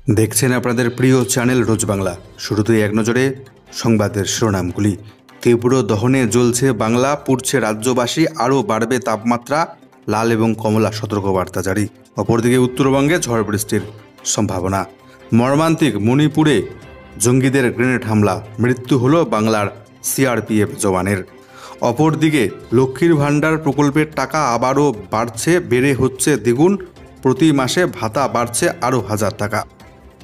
দেখছেন আপনাদের প্রিয় চ্যানেল রোজ বাংলা। শুরুতেই এক নজরে সংবাদের শিরোনামগুলি। তীব্র দহনে জ্বলছে বাংলা, পুড়ছে রাজ্যবাসী, আরও বাড়বে তাপমাত্রা, লাল এবং কমলা সতর্কবার্তা জারি। অপরদিকে উত্তরবঙ্গে ঝড় বৃষ্টির সম্ভাবনা। মর্মান্তিক মণিপুরে জঙ্গিদের গ্রেনেড হামলা, মৃত্যু হলো বাংলার সিআরপিএফ জওয়ানের। অপরদিকে লক্ষ্মীর ভাণ্ডার প্রকল্পের টাকা আবারও বাড়ছে, বেড়ে হচ্ছে দ্বিগুণ, প্রতি মাসে ভাতা বাড়ছে আরও 1000 টাকা।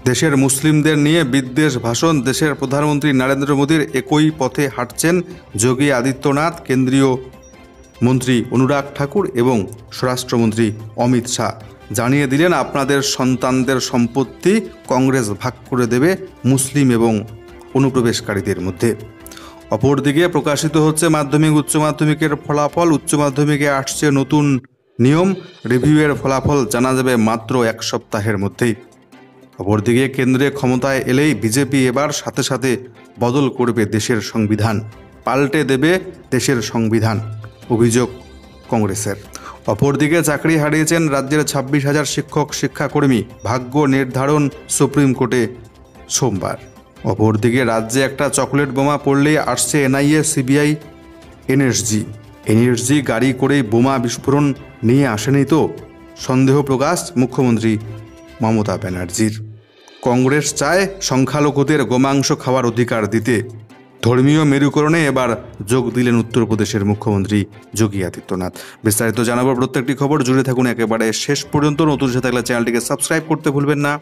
দেশের মুসলিমদের নিয়ে বিদ্বেষ ভাষণ, দেশের প্রধানমন্ত্রী নরেন্দ্র মোদীর একই পথে হাঁটছেন যোগী আদিত্যনাথ, কেন্দ্রীয় মন্ত্রী অনুরাগ ঠাকুর এবং স্বরাষ্ট্রমন্ত্রী অমিত শাহ জানিয়ে দিলেন, আপনাদের সন্তানদের সম্পত্তি কংগ্রেস ভাগ করে দেবে মুসলিম এবং অনুপ্রবেশকারীদের মধ্যে। অপরদিকে প্রকাশিত হচ্ছে মাধ্যমিক উচ্চ মাধ্যমিকের ফলাফল। উচ্চ মাধ্যমিকে আসছে নতুন নিয়ম, রিভিউয়ের ফলাফল জানা যাবে মাত্র 1 সপ্তাহের মধ্যেই। অপরদিকে কেন্দ্রে ক্ষমতায় এলেই বিজেপি এবার সাথে সাথে বদল করবে দেশের সংবিধান, পাল্টে দেবে দেশের সংবিধান, অভিযোগ কংগ্রেসের। অপরদিকে চাকরি হারিয়েছেন রাজ্যের 26,000 শিক্ষক শিক্ষাকর্মী, ভাগ্য নির্ধারণ সুপ্রিম কোর্টে সোমবার। অপরদিকে রাজ্যে একটা চকলেট বোমা পড়লেই আসছে এনআইএ, সিবিআই, এনএসজি গাড়ি করেই বোমা বিস্ফোরণ নিয়ে আসেনি তো, সন্দেহ প্রকাশ মুখ্যমন্ত্রী মমতা ব্যানার্জির। কংগ্রেস চায় সংখ্যালঘুদের গোমাংস খাওয়ার অধিকার দিতে। ধর্মীয় মেরুকরণে এবার যোগ দিলেন উত্তরপ্রদেশের মুখ্যমন্ত্রী যোগী আদিত্যনাথ। বিস্তারিত জানাবো প্রত্যেকটি খবর, জুড়ে থাকুন একেবারে শেষ পর্যন্ত। নতুন সাথে থাকলে চ্যানেলটিকে সাবস্ক্রাইব করতে ভুলবেন না।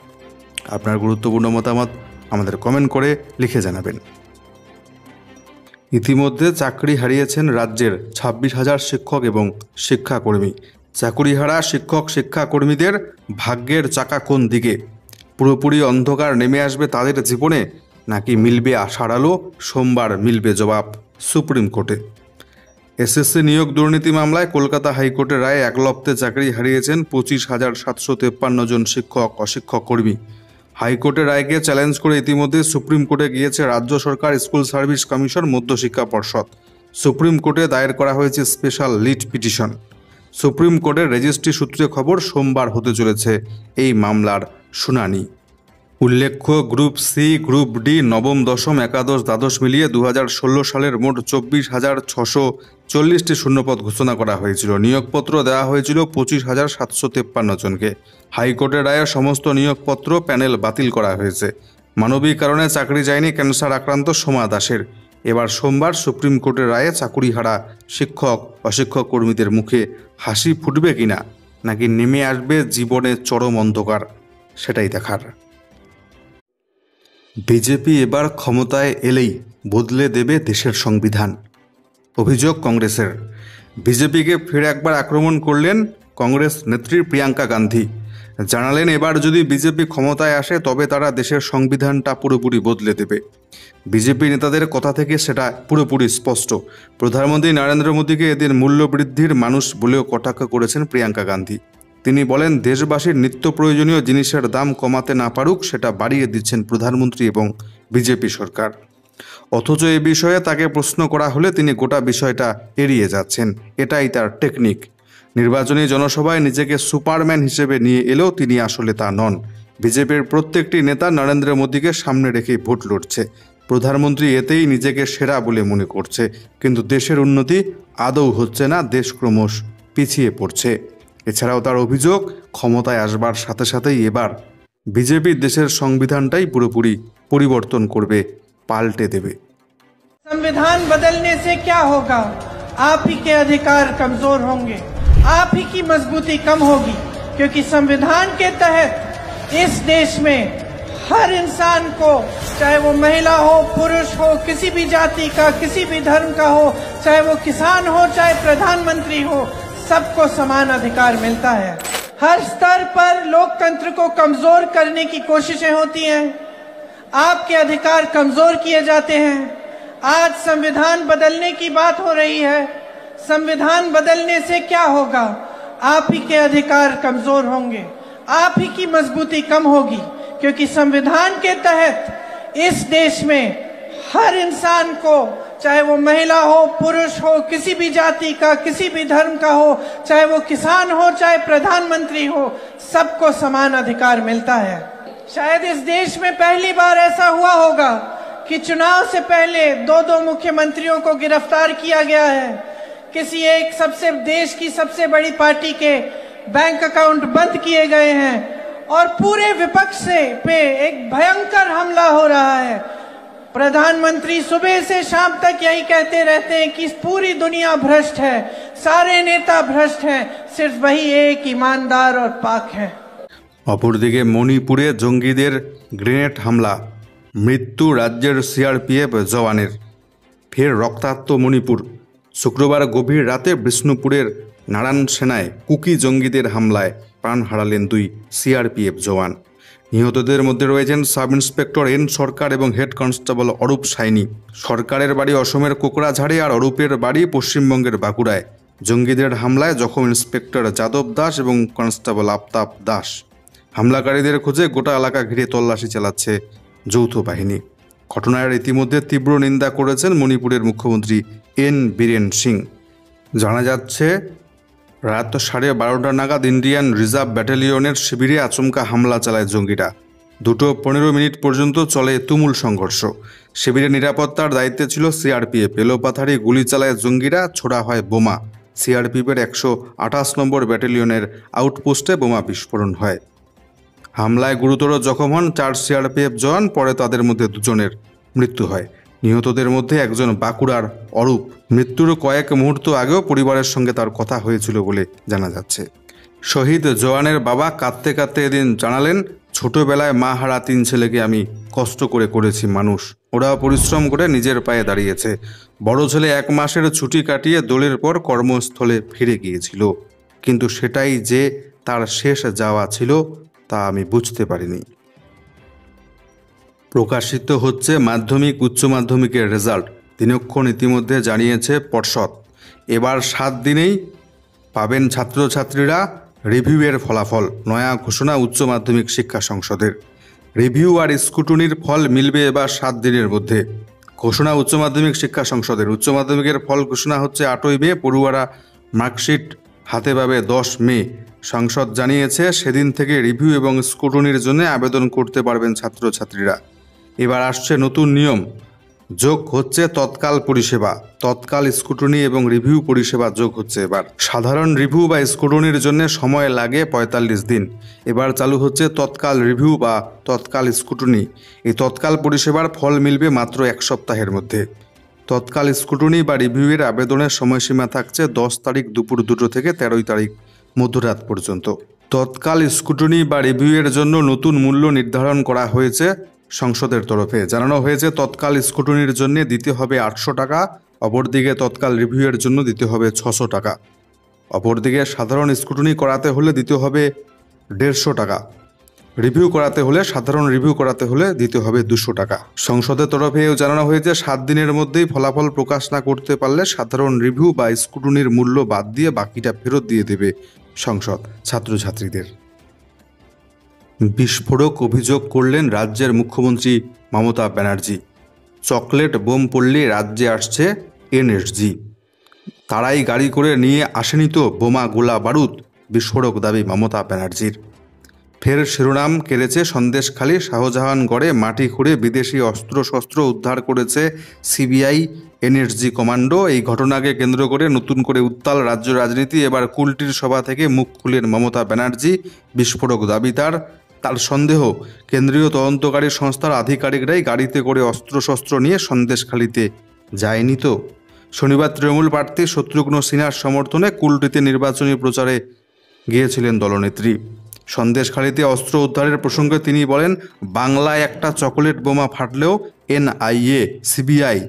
আপনার গুরুত্বপূর্ণ মতামত আমাদের কমেন্ট করে লিখে জানাবেন। ইতিমধ্যে চাকরি হারিয়েছেন রাজ্যের 26,000 শিক্ষক এবং শিক্ষাকর্মী। চাকুরিহারা শিক্ষক শিক্ষাকর্মীদের ভাগ্যের চাকা কোন দিকে? পুরোপুরি অন্ধকার নেমে আসবে তাদের জীবনে, নাকি মিলবে আশার আলো? সোমবার মিলবে জবাব সুপ্রিম কোর্টে। এসএসসি নিয়োগ দুর্নীতি মামলায় কলকাতা হাইকোর্টের রায়ে একলপ্তে চাকরি হারিয়েছেন 25,753 জন শিক্ষক অশিক্ষক কর্মী। হাইকোর্টের রায়কে চ্যালেঞ্জ করে ইতিমধ্যে সুপ্রিম কোর্টে গিয়েছে রাজ্য সরকার, স্কুল সার্ভিস কমিশন, মধ্যশিক্ষা পর্ষদ। সুপ্রিম কোর্টে দায়ের করা হয়েছে স্পেশাল লিট পিটিশন। সুপ্রিম কোর্টের রেজিস্ট্রি সূত্রে খবর, সোমবার হতে চলেছে এই মামলার শুনানি। উল্লেখ্য, গ্রুপ সি, গ্রুপ ডি, নবম, দশম, একাদশ, দ্বাদশ মিলিয়ে 2016 সালের মোট 24,640টি শূন্যপদ ঘোষণা করা হয়েছিল। নিয়োগপত্র দেওয়া হয়েছিল 25,753 জনকে। হাইকোর্টের রায়ে সমস্ত নিয়োগপত্র প্যানেল বাতিল করা হয়েছে। মানবিক কারণে চাকরি যায়নি ক্যান্সার আক্রান্ত সোমা দাসের। এবার সোমবার সুপ্রিম কোর্টের রায়ে চাকুরিহারা শিক্ষক অশিক্ষক কর্মীদের মুখে হাসি ফুটবে কিনা, নাকি নেমে আসবে জীবনের চরম অন্ধকার, সেটাই দেখার। বিজেপি এবার ক্ষমতায় এলেই বদলে দেবে দেশের সংবিধান, অভিযোগ কংগ্রেসের। বিজেপিকে ফের একবার আক্রমণ করলেন কংগ্রেস নেত্রী প্রিয়াঙ্কা গান্ধী। জানালেন, এবার যদি বিজেপি ক্ষমতায় আসে তবে তারা দেশের সংবিধানটা পুরোপুরি বদলে দেবে। বিজেপি নেতাদের কথা থেকে সেটা পুরোপুরি স্পষ্ট। প্রধানমন্ত্রী নরেন্দ্র মোদীকে এদিন মূল্যবৃদ্ধির মানুষ বলেও কটাক্ষ করেছেন প্রিয়াঙ্কা গান্ধী। তিনি বলেন, দেশবাসীর নিত্য প্রয়োজনীয় জিনিসের দাম কমাতে না পারুক সেটা বাড়িয়ে দিচ্ছেন প্রধানমন্ত্রী এবং বিজেপি সরকার। অথচ এ বিষয়ে তাকে প্রশ্ন করা হলে তিনি গোটা বিষয়টা এড়িয়ে যাচ্ছেন। এটাই তার টেকনিক। নির্বাচনী জনসভায় নিজেকে সুপারম্যান হিসেবে নিয়ে এলেও তিনি আসলে তা নন। বিজেপির প্রত্যেকটি নেতা নরেন্দ্র মোদীকে সামনে রেখেই ভোট লড়ছে। প্রধানমন্ত্রী এতেই নিজেকে সেরা বলে মনে করছে, কিন্তু দেশের উন্নতি আদৌ হচ্ছে না, দেশ ক্রমশ পিছিয়ে পড়ছে। এছাড়াও তার অভিযোগ, ক্ষমতায় আসবার সাথে সাথেই এবার বিজেপি দেশের সংবিধানটাই পুরোপুরি পরিবর্তন করবে, পাল্টে দেবে। संविधान बदलने से क्या होगा? आप ही के अधिकार कमजोर होंगे, आप ही की मजबूती कम होगी, क्योंकि संविधान के तहत इस देश में हर इंसान को, चाहे वो महिला हो, पुरुष हो, किसी भी जाति का, किसी भी धर्म का हो, चाहे वो किसान हो, चाहे प्रधानमंत्री हो, सबको समान अधिकार मिलता है। हर स्तर पर लोकतंत्र को कमजोर करने की कोशिशें होती हैं, आपके अधिकार कमजोर किए जाते हैं। आज संविधान बदलने की बात हो रही है। संविधान बदलने से क्या होगा? आप ही के अधिकार कमजोर होंगे, आप ही की मजबूती कम होगी, क्योंकि संविधान के तहत इस देश में हर इंसान को, चाहे वो महिला हो, पुरुष हो, किसी भी जाति का, किसी भी धर्म का हो, चाहे वो किसान हो, चाहे प्रधानमंत्री हो, सबको समान अधिकार मिलता है। शायद इस देश में पहली बार ऐसा हुआ होगा कि चुनाव से पहले दो मुख्यमंत्रियों को गिरफ्तार किया गया है। किसी एक देश की सबसे बड़ी पार्टी के बैंक अकाउंट बंद किए गए हैं और पूरे विपक्ष पे एक भयंकर हमला हो रहा है। प्रधानमंत्री सुबह से शाम तक यही कहते रहते हैं कि पूरी दुनिया भ्रष्ट है, सारे नेता भ्रष्ट हैं, सिर्फ वही एक ईमानदार और पाक है। অপরদিকে মণিপুরে জঙ্গিদের গ্রেনেড হামলা, মৃত্যু রাজ্যের সিআরপিএফ জওয়ানের। ফের রক্তাক্ত মণিপুর। শুক্রবার গভীর রাতে বিষ্ণুপুরের নারায়ণ সেনায় কুকি জঙ্গিদের হামলায় প্রাণ হারালেন 2 সিআরপিএফ জওয়ান। নিহতদের মধ্যে রয়েছেন সাব ইন্সপেক্টর এন সরকার এবং হেড কনস্টেবল অরূপ সাইনি। সরকারের বাড়ি অসমের কোকড়াঝাড়ে আর অরূপের বাড়ি পশ্চিমবঙ্গের বাঁকুড়ায়। জঙ্গিদের হামলায় জখম ইন্সপেক্টর যাদব দাস এবং কনস্টেবল আফতাব দাস। হামলাকারীদের খোঁজে গোটা এলাকা ঘিরে তল্লাশি চালাচ্ছে যৌথ বাহিনী। ঘটনার ইতিমধ্যে তীব্র নিন্দা করেছেন মণিপুরের মুখ্যমন্ত্রী এন বীরেন সিং। জানা যাচ্ছে রাত 12:30 নাগাদ ইন্ডিয়ান রিজার্ভ ব্যাটালিয়নের শিবিরে আচমকা হামলা চালায় জঙ্গিরা। 2:15 পর্যন্ত চলে তুমুল সংঘর্ষ। শিবিরের নিরাপত্তার দায়িত্বে ছিল সিআরপিএফ। এলোপাথারি গুলি চালায় জঙ্গিরা, ছোড়া হয় বোমা। সিআরপিএফের 128 নম্বর ব্যাটালিয়নের আউটপোস্টে বোমা বিস্ফোরণ হয়। হামলায় গুরুতর জখম হন 4 সিআরপিএফ জওয়ান। পরে তাদের মধ্যে 2 জনের মৃত্যু হয়। নিহতদের মধ্যে একজন বাঁকুড়ার অরূপ। মৃত্যুর কয়েক মুহূর্ত আগেও পরিবারের সঙ্গে তার কথা হয়েছিল বলে জানা যাচ্ছে। শহীদ জওয়ানের বাবা কাঁদতে কাঁদতে এদিন জানালেন, ছোটবেলায় মা হারা 3 ছেলেকে আমি কষ্ট করে করেছি মানুষ। ওরা পরিশ্রম করে নিজের পায়ে দাঁড়িয়েছে। বড় ছেলে 1 মাসের ছুটি কাটিয়ে দোলের পর কর্মস্থলে ফিরে গিয়েছিল, কিন্তু সেটাই যে তার শেষ যাওয়া ছিল তা আমি বুঝতে পারিনি। প্রকাশিত হচ্ছে মাধ্যমিক উচ্চ মাধ্যমিকের রেজাল্ট। দিনক্ষণ ইতিমধ্যে জানিয়েছে পর্ষদ। এবার 7 দিনেই পাবেন ছাত্রছাত্রীরা রিভিউয়ের ফলাফল। নয়া ঘোষণা উচ্চ মাধ্যমিক শিক্ষা সংসদের। রিভিউ আর স্কুটনির ফল মিলবে এবার 7 দিনের মধ্যে। ঘোষণা উচ্চ মাধ্যমিক শিক্ষা সংসদের। উচ্চ মাধ্যমিকের ফল ঘোষণা হচ্ছে 8ই মে। পড়ুয়ারা মার্কশিট হাতে পাবে 10 মে। সংসদ জানিয়েছে সেদিন থেকে রিভিউ এবং স্কুটনির জন্য আবেদন করতে পারবেন ছাত্রছাত্রীরা। এবার আসছে নতুন নিয়ম, যোগ হচ্ছে তৎকাল পরিষেবা। তৎকাল স্কুটনি এবং রিভিউ পরিষেবা যোগ হচ্ছে এবার। সাধারণ রিভিউ বা স্কুটনির জন্য সময় লাগে 45 দিন। এবার চালু হচ্ছে তৎকাল রিভিউ বা তৎকাল স্কুটনি। এই তৎকাল পরিষেবার ফল মিলবে মাত্র 1 সপ্তাহের মধ্যে। তৎকাল স্কুটনি বা রিভিউয়ের আবেদনের সময়সীমা থাকছে 10 তারিখ দুপুর 2টো থেকে 13 তারিখ মধ্যরাত পর্যন্ত। তৎকাল স্কুটনি বা রিভিউয়ের জন্য নতুন মূল্য নির্ধারণ করা হয়েছে সংসদের তরফে। জানানো হয়েছে তৎকাল স্কুটনির জন্য দিতে হবে 800 টাকা, অপরদিকে তৎকাল রিভিউয়ের জন্য দিতে হবে 600 টাকা। অপরদিকে সাধারণ স্কুটনি করাতে হলে দিতে হবে 150 টাকা। রিভিউ করাতে হলে সাধারণ রিভিউ করাতে হলে দিতে হবে 200 টাকা। সংসদের তরফেও জানানো হয়েছে 7 দিনের মধ্যেই ফলাফল প্রকাশ না করতে পারলে সাধারণ রিভিউ বা স্কুটনির মূল্য বাদ দিয়ে বাকিটা ফেরত দিয়ে দেবে সংসদ ছাত্রছাত্রীদের। বিস্ফোরক অভিযোগ করলেন রাজ্যের মুখ্যমন্ত্রী মমতা ব্যানার্জি। চকলেট বোম পড়লে রাজ্যে আসছে এনএসজি। তারাই গাড়ি করে নিয়ে আসেনি তো বোমা গোলা বারুদ, বিস্ফোরক দাবি মমতা ব্যানার্জির। ফের শিরোনাম কেড়েছে সন্দেশখালী। শাহজাহানগড়ে মাটি খুঁড়ে বিদেশি অস্ত্রশস্ত্র উদ্ধার করেছে সিবিআই এনএসজি কমান্ডো। এই ঘটনাকে কেন্দ্র করে নতুন করে উত্তাল রাজ্য রাজনীতি। এবার কুলটির সভা থেকে মুখ খুলেন মমতা ব্যানার্জি। বিস্ফোরক দাবি তার সন্দেহ কেন্দ্রীয় তদন্তকারী সংস্থার আধিকারিকরাই গাড়িতে করে অস্ত্রশস্ত্র নিয়ে সন্দেশখালীতে যায়নি তো। শনিবার তৃণমূল প্রার্থী শত্রুঘ্ন সিনহার সমর্থনে কুলটিতে নির্বাচনী প্রচারে গিয়েছিলেন দলনেত্রী। সন্দেশখালীতে অস্ত্র উদ্ধারের প্রসঙ্গে তিনি বলেন, বাংলায় একটা চকোলেট বোমা ফাটলেও এনআইএ, সিবিআই,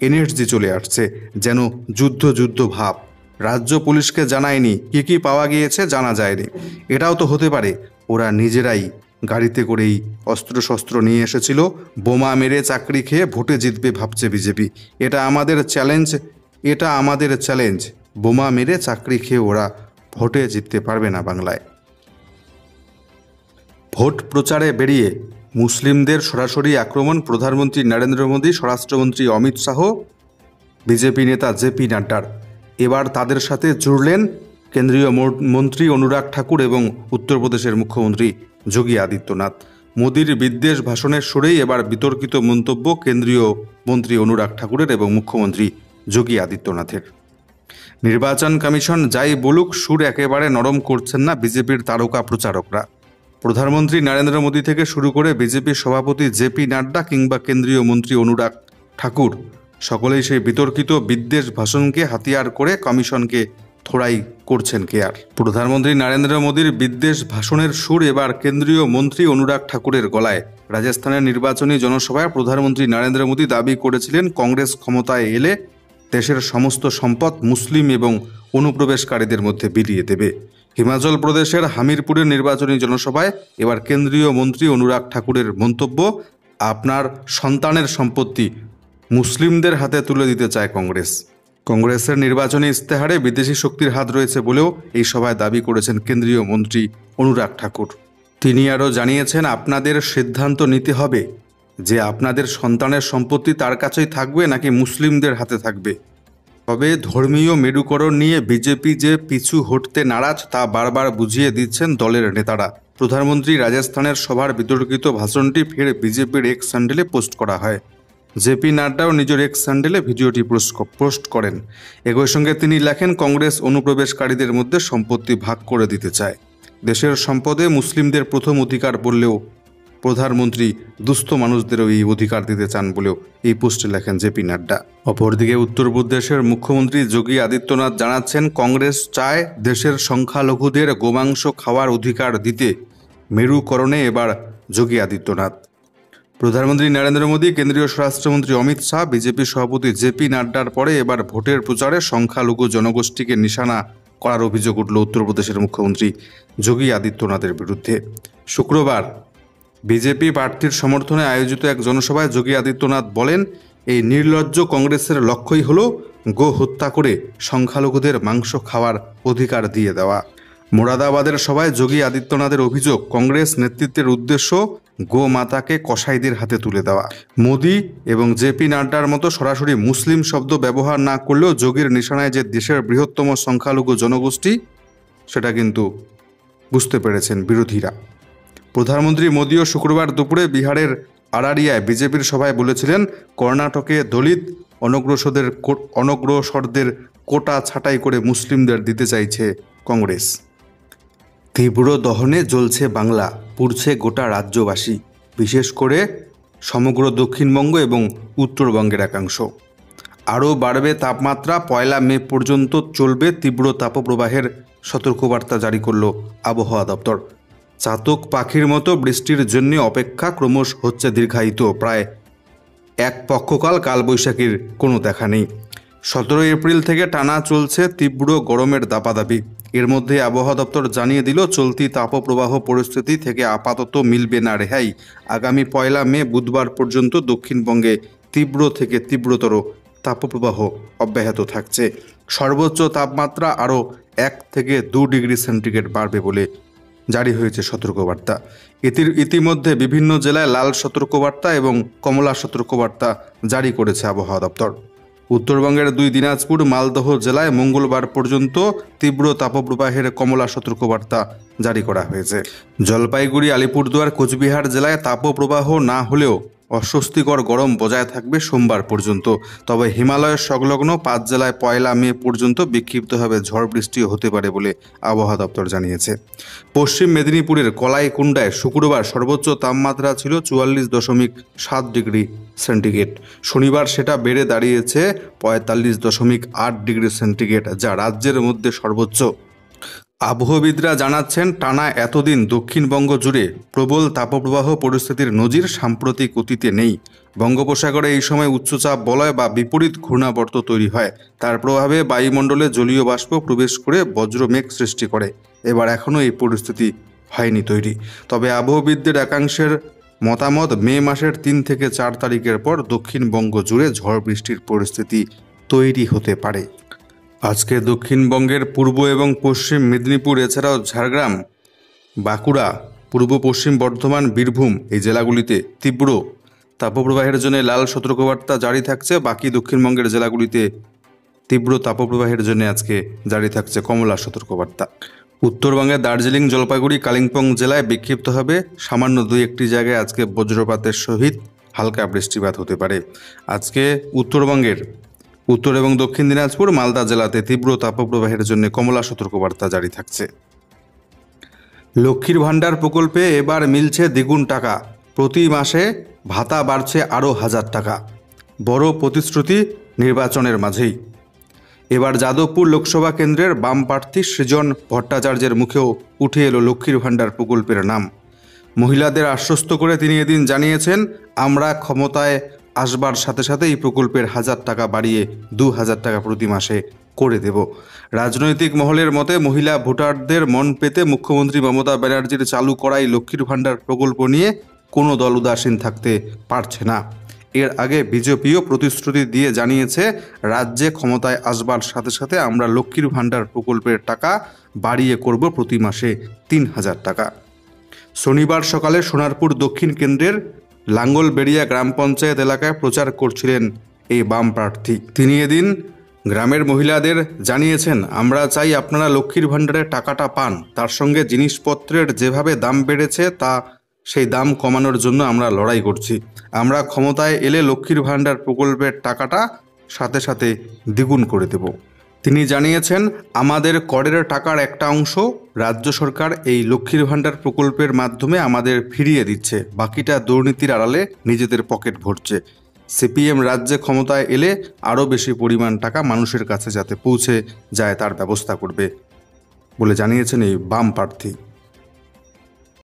এনএসজি চলে আসছে, যেন যুদ্ধ ভাব। রাজ্য পুলিশকে জানায়নি, কি পাওয়া গিয়েছে জানা যায়নি। এটাও তো হতে পারে ওরা নিজেরাই গাড়িতে করেই অস্ত্রশস্ত্র নিয়ে এসেছিল। বোমা মেরে চাকরি খেয়ে ভোটে জিতবে ভাবছে বিজেপি। এটা আমাদের চ্যালেঞ্জ। বোমা মেরে চাকরি খেয়ে ওরা ভোটে জিততে পারবে না বাংলায়। ভোট প্রচারে বেরিয়ে মুসলিমদের সরাসরি আক্রমণ প্রধানমন্ত্রী নরেন্দ্র মোদী, স্বরাষ্ট্রমন্ত্রী অমিত শাহ, বিজেপি নেতা জেপি নাড্ডার। এবার তাদের সাথে জুড়লেন কেন্দ্রীয় মন্ত্রী অনুরাগ ঠাকুর এবং উত্তরপ্রদেশের মুখ্যমন্ত্রী যোগী আদিত্যনাথ। মোদির বিদ্বেষ ভাষণের সুরেই এবার বিতর্কিত মন্তব্য কেন্দ্রীয় মন্ত্রী অনুরাগ ঠাকুরের এবং মুখ্যমন্ত্রী যোগী আদিত্যনাথের। নির্বাচন কমিশন যাই বলুক, সুর একেবারে নরম করছেন না বিজেপির তারকা প্রচারকরা। প্রধানমন্ত্রী নরেন্দ্র মোদী থেকে শুরু করে বিজেপির সভাপতি জেপি নাড্ডা কিংবা কেন্দ্রীয় মন্ত্রী অনুরাগ ঠাকুর সকলেই সেই বিতর্কিত বিদ্বেষ ভাষণকে হাতিয়ার করে কমিশনকে থোড়াই করছেন কেয়ার। প্রধানমন্ত্রী নরেন্দ্র মোদীর বিদ্বেষ ভাষণের সুর এবার কেন্দ্রীয় মন্ত্রী অনুরাগ ঠাকুরের গলায়। রাজস্থানের নির্বাচনী জনসভায় প্রধানমন্ত্রী নরেন্দ্র মোদী দাবি করেছিলেন কংগ্রেস ক্ষমতায় এলে দেশের সমস্ত সম্পদ মুসলিম এবং অনুপ্রবেশকারীদের মধ্যে বিলিয়ে দেবে। হিমাচল প্রদেশের হামিরপুরের নির্বাচনী জনসভায় এবার কেন্দ্রীয় মন্ত্রী অনুরাগ ঠাকুরের মন্তব্য, আপনার সন্তানের সম্পত্তি মুসলিমদের হাতে তুলে দিতে চায় কংগ্রেস। কংগ্রেসের নির্বাচনী ইস্তেহারে বিদেশি শক্তির হাত রয়েছে বলেও এই সভায় দাবি করেছেন কেন্দ্রীয় মন্ত্রী অনুরাগ ঠাকুর। তিনি আরও জানিয়েছেন, আপনাদের সিদ্ধান্ত নিতে হবে যে আপনাদের সন্তানের সম্পত্তি তার কাছেই থাকবে নাকি মুসলিমদের হাতে থাকবে। তবে ধর্মীয় মেরুকরণ নিয়ে বিজেপি যে পিছু হটতে নারাজ তা বারবার বুঝিয়ে দিচ্ছেন দলের নেতারা। প্রধানমন্ত্রী রাজস্থানের সভার বিতর্কিত ভাষণটি ফের বিজেপির এক্স হ্যান্ডেলে পোস্ট করা হয়। জেপি নাড্ডাও নিজের এক্স হ্যান্ডেলে ভিডিওটি পোস্ট করেন। একই সঙ্গে তিনি লেখেন, কংগ্রেস অনুপ্রবেশকারীদের মধ্যে সম্পত্তি ভাগ করে দিতে চায়। দেশের সম্পদে মুসলিমদের প্রথম অধিকার বললেও প্রধানমন্ত্রী দুস্থ মানুষদেরও এই অধিকার দিতে চান বলেও এই পোস্টে লেখেন জেপি নাড্ডা। অপরদিকে উত্তরপ্রদেশের মুখ্যমন্ত্রী যোগী আদিত্যনাথ জানাচ্ছেন, কংগ্রেস চায় দেশের সংখ্যালঘুদের গোমাংস খাওয়ার অধিকার দিতে। মেরুকরণে এবার যোগী আদিত্যনাথ। প্রধানমন্ত্রী নরেন্দ্র মোদী, কেন্দ্রীয় স্বরাষ্ট্রমন্ত্রী অমিত শাহ, বিজেপি সভাপতি জেপি নাড্ডার পরে এবার ভোটের প্রচারে সংখ্যালঘু জনগোষ্ঠীকে নিশানা করার অভিযোগ উঠল উত্তরপ্রদেশের মুখ্যমন্ত্রী যোগী আদিত্যনাথের বিরুদ্ধে। শুক্রবার বিজেপি প্রার্থীর সমর্থনে আয়োজিত এক জনসভায় যোগী আদিত্যনাথ বলেন, এই নির্লজ্জ কংগ্রেসের লক্ষ্যই হল গো হত্যা করে সংখ্যালঘুদের মাংস খাওয়ার অধিকার দিয়ে দেওয়া। মোরাদাবাদের সভায় যোগী আদিত্যনাথের অভিযোগ, কংগ্রেস নেতৃত্বের উদ্দেশ্য গো মাতাকে কসাইদের হাতে তুলে দেওয়া। মোদী এবং জেপি নাড্ডার মতো সরাসরি মুসলিম শব্দ ব্যবহার না করলেও যোগীর নিশানায় যে দেশের বৃহত্তম সংখ্যালঘু জনগোষ্ঠী সেটা কিন্তু বুঝতে পেরেছেন বিরোধীরা। প্রধানমন্ত্রী মোদীও শুক্রবার দুপুরে বিহারের আরারিয়ায় বিজেপির সভায় বলেছিলেন, কর্ণাটকে দলিত অনগ্রসরদের কোটা ছাঁটাই করে মুসলিমদের দিতে চাইছে কংগ্রেস। তীব্র দহনে জ্বলছে বাংলা, পুড়ছে গোটা রাজ্যবাসী, বিশেষ করে সমগ্র দক্ষিণবঙ্গ এবং উত্তরবঙ্গের একাংশ। আরও বাড়বে তাপমাত্রা, 1 মে পর্যন্ত চলবে তীব্র তাপপ্রবাহের সতর্কবার্তা জারি করল আবহাওয়া দপ্তর। চাতক পাখির মতো বৃষ্টির জন্য অপেক্ষা ক্রমশ হচ্ছে দীর্ঘায়িত। প্রায় এক পক্ষকাল কালবৈশাখীর কোনো দেখা নেই। 17 এপ্রিল থেকে টানা চলছে তীব্র গরমের দাপাদাপি। এর মধ্যে আবহাওয়া দপ্তর জানিয়ে দিল, চলতি তাপপ্রবাহ পরিস্থিতি থেকে আপাতত মিলবে না রেহাই। আগামী 1 মে বুধবার পর্যন্ত দক্ষিণবঙ্গে তীব্র থেকে তীব্রতর তাপপ্রবাহ অব্যাহত থাকছে। সর্বোচ্চ তাপমাত্রা আরও 1 থেকে 2 ডিগ্রি সেন্টিগ্রেড বাড়বে বলে জারি হয়েছে সতর্কবার্তা। ইতিমধ্যে বিভিন্ন জেলায় লাল সতর্কবার্তা এবং কমলা সতর্কবার্তা জারি করেছে আবহাওয়া দপ্তর। উত্তরবঙ্গের 2 দিনাজপুর, মালদহ জেলায় মঙ্গলবার পর্যন্ত তীব্র তাপপ্রবাহের কমলা সতর্কবার্তা জারি করা হয়েছে। জলপাইগুড়ি, আলিপুরদুয়ার, কোচবিহার জেলায় তাপপ্রবাহ না হলেও অস্বস্তিকর গরম বজায় থাকবে সোমবার পর্যন্ত। তবে হিমালয়ের সংলগ্ন 5 জেলায় 1 মে পর্যন্ত বিক্ষিপ্তভাবে ঝড় বৃষ্টিও হতে পারে বলে আবহাওয়া দপ্তর জানিয়েছে। পশ্চিম মেদিনীপুরের কলাইকুণ্ডায় শুক্রবার সর্বোচ্চ তাপমাত্রা ছিল 44.7 ডিগ্রি সেন্টিগ্রেড। শনিবার সেটা বেড়ে দাঁড়িয়েছে 45.8 ডিগ্রি সেন্টিগ্রেড, যা রাজ্যের মধ্যে সর্বোচ্চ। আবহবিদরা জানাচ্ছেন, টানা এতদিন দক্ষিণবঙ্গ জুড়ে প্রবল তাপপ্রবাহ পরিস্থিতির নজির সাম্প্রতিক অতীতে নেই। বঙ্গোপসাগরে এই সময় উচ্চচাপ বলয় বা বিপরীত ঘূর্ণাবর্ত তৈরি হয়। তার প্রভাবে বায়ুমণ্ডলে জলীয় বাষ্প প্রবেশ করে বজ্রমেঘ সৃষ্টি করে। এবার এখনও এই পরিস্থিতি হয়নি তৈরি। তবে আবহবিদদের একাংশের মতামত, মে মাসের 3 থেকে 4 তারিখের পর দক্ষিণবঙ্গ জুড়ে ঝড় বৃষ্টির পরিস্থিতি তৈরি হতে পারে। আজকে দক্ষিণবঙ্গের পূর্ব এবং পশ্চিম মেদিনীপুর এছাড়াও ঝাড়গ্রাম, বাঁকুড়া, পূর্ব পশ্চিম বর্ধমান, বীরভূম এই জেলাগুলিতে তীব্র তাপপ্রবাহের জন্য লাল সতর্কবার্তা জারি থাকছে। বাকি দক্ষিণবঙ্গের জেলাগুলিতে তীব্র তাপপ্রবাহের জন্য আজকে জারি থাকছে কমলা সতর্কবার্তা। উত্তরবঙ্গের দার্জিলিং, জলপাইগুড়ি, কালিম্পং জেলায় বিক্ষিপ্তভাবে সামান্য 2-1টি জায়গায় আজকে বজ্রপাতের সহিত হালকা বৃষ্টিপাত হতে পারে। আজকে উত্তরবঙ্গের উত্তর এবং দক্ষিণ দিনাজপুর, মালদা জেলাতে তীব্র তাপপ্রবাহের জন্য কমলা সতর্কবার্তা জারি থাকছে। লক্ষ্মীর ভাণ্ডার প্রকল্পে এবার মিলছে দ্বিগুণ টাকা, প্রতি মাসে ভাতা বাড়ছে আরও 1000 টাকা। বড় প্রতিশ্রুতি নির্বাচনের মাঝেই। এবার যাদবপুর লোকসভা কেন্দ্রের বাম প্রার্থী সৃজন ভট্টাচার্যের মুখেও উঠে এলো লক্ষ্মীর ভাণ্ডার প্রকল্পের নাম। মহিলাদের আশ্বস্ত করে তিনি এদিন জানিয়েছেন, আমরা ক্ষমতায় আসবার সাথে সাথে এই প্রকল্পের 1000 টাকা বাড়িয়ে 2000 টাকা প্রতি মাসে করে দেব। রাজনৈতিক মহলের মতে মহিলা ভোটারদের মন পেতে মুখ্যমন্ত্রী মমতা ব্যানার্জির চালু করা এই লক্ষ্মীর ভাণ্ডার প্রকল্প নিয়ে কোনো দল উদাসীন থাকতে পারছে না। এর আগে বিজেপিও প্রতিশ্রুতি দিয়ে জানিয়েছে, রাজ্যে ক্ষমতায় আসবার সাথে সাথে আমরা লক্ষ্মীর ভাণ্ডার প্রকল্পের টাকা বাড়িয়ে করব প্রতি মাসে 3000 টাকা। শনিবার সকালে সোনারপুর দক্ষিণ কেন্দ্রের লাঙ্গলবেড়িয়া গ্রাম পঞ্চায়েত এলাকায় প্রচার করছিলেন এই বাম প্রার্থী। তিনি এদিন গ্রামের মহিলাদের জানিয়েছেন, আমরা চাই আপনারা লক্ষ্মীর ভাণ্ডারের টাকাটা পান, তার সঙ্গে জিনিসপত্রের যেভাবে দাম বেড়েছে সেই দাম কমানোর জন্য আমরা লড়াই করছি। আমরা ক্ষমতায় এলে লক্ষ্মীর ভাণ্ডার প্রকল্পের টাকাটা সাথে সাথে দ্বিগুণ করে দেব। তিনি জানিয়েছেন, আমাদের করের টাকার একটা অংশ রাজ্য সরকার এই লক্ষ্মীর ভাণ্ডার প্রকল্পের মাধ্যমে আমাদের ফিরিয়ে দিচ্ছে, বাকিটা দুর্নীতির আড়ালে নিজেদের পকেট ভরছে। সিপিএম রাজ্যে ক্ষমতায় এলে আরও বেশি পরিমাণ টাকা মানুষের কাছে যাতে পৌঁছে যায় তার ব্যবস্থা করবে বলে জানিয়েছেন এই বাম প্রার্থী।